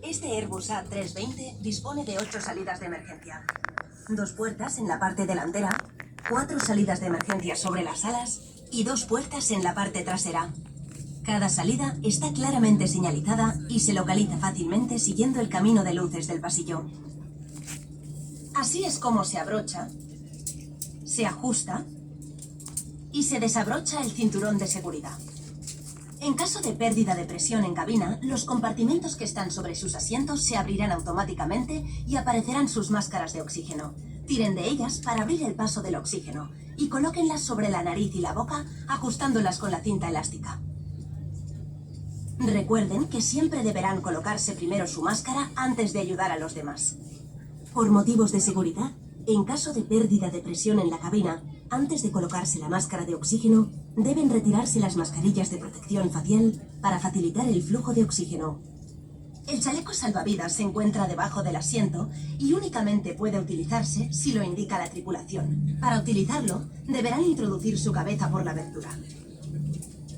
Este Airbus A320 dispone de 8 salidas de emergencia. 2 puertas en la parte delantera, 4 salidas de emergencia sobre las alas y 2 puertas en la parte trasera. Cada salida está claramente señalizada y se localiza fácilmente siguiendo el camino de luces del pasillo. Así es como se abrocha, se ajusta y se desabrocha el cinturón de seguridad. En caso de pérdida de presión en cabina, los compartimentos que están sobre sus asientos se abrirán automáticamente y aparecerán sus máscaras de oxígeno. Tiren de ellas para abrir el paso del oxígeno y colóquenlas sobre la nariz y la boca, ajustándolas con la cinta elástica. Recuerden que siempre deberán colocarse primero su máscara antes de ayudar a los demás. Por motivos de seguridad, en caso de pérdida de presión en la cabina, antes de colocarse la máscara de oxígeno, deben retirarse las mascarillas de protección facial para facilitar el flujo de oxígeno. El chaleco salvavidas se encuentra debajo del asiento y únicamente puede utilizarse si lo indica la tripulación. Para utilizarlo, deberán introducir su cabeza por la abertura.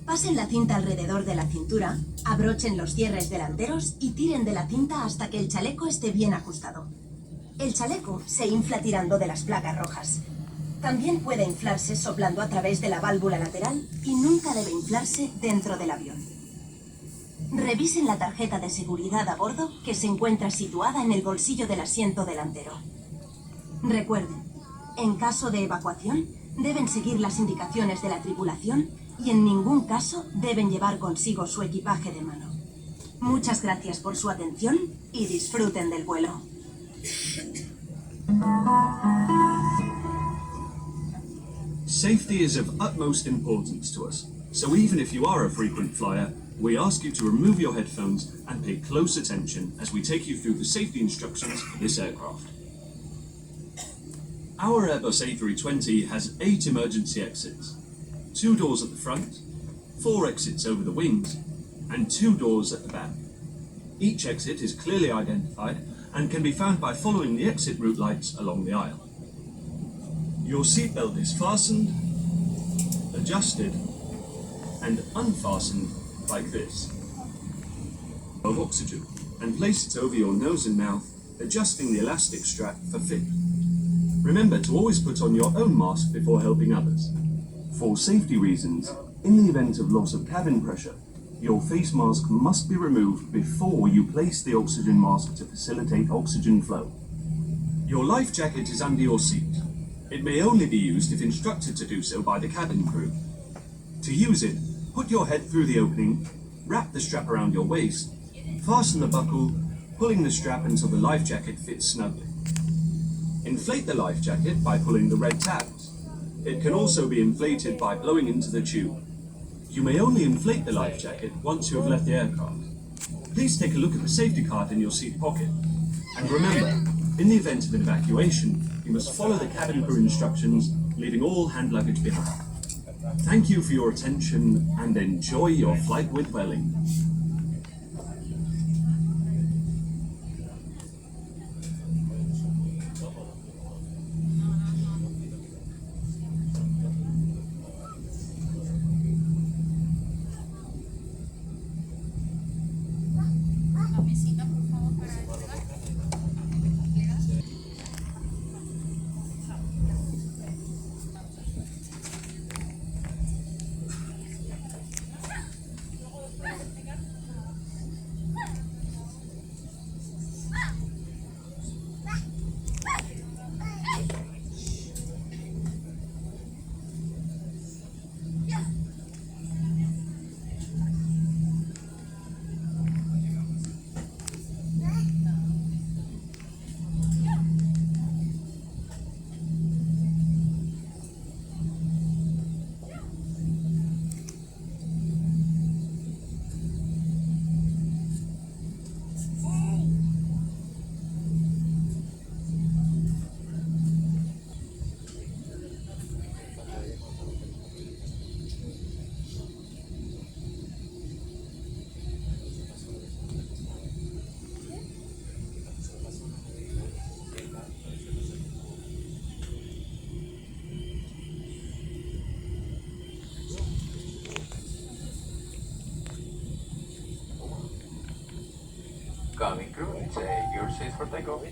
Pasen la cinta alrededor de la cintura, abrochen los cierres delanteros y tiren de la cinta hasta que el chaleco esté bien ajustado. El chaleco se infla tirando de las placas rojas. También puede inflarse soplando a través de la válvula lateral y nunca debe inflarse dentro del avión. Revisen la tarjeta de seguridad a bordo que se encuentra situada en el bolsillo del asiento delantero. Recuerden, en caso de evacuación, deben seguir las indicaciones de la tripulación y en ningún caso deben llevar consigo su equipaje de mano. Muchas gracias por su atención y disfruten del vuelo. Safety is of utmost importance to us, so even if you are a frequent flyer, we ask you to remove your headphones and pay close attention as we take you through the safety instructions for this aircraft. Our Airbus A320 has 8 emergency exits, 2 doors at the front, 4 exits over the wings, and 2 doors at the back. Each exit is clearly identified and can be found by following the exit route lights along the aisle. Your seatbelt is fastened, adjusted, and unfastened like this. Of oxygen, and place it over your nose and mouth, adjusting the elastic strap for fit. Remember to always put on your own mask before helping others. For safety reasons, in the event of loss of cabin pressure, your face mask must be removed before you place the oxygen mask to facilitate oxygen flow. Your life jacket is under your seat. It may only be used if instructed to do so by the cabin crew. To use it, put your head through the opening, wrap the strap around your waist, fasten the buckle, pulling the strap until the life jacket fits snugly. Inflate the life jacket by pulling the red tabs. It can also be inflated by blowing into the tube. You may only inflate the life jacket once you have left the aircraft. Please take a look at the safety card in your seat pocket. And remember, in the event of an evacuation, you must follow the cabin crew instructions, leaving all hand luggage behind. Thank you for your attention and enjoy your flight with Welling. Cabin crew, it's your seat for takeoff.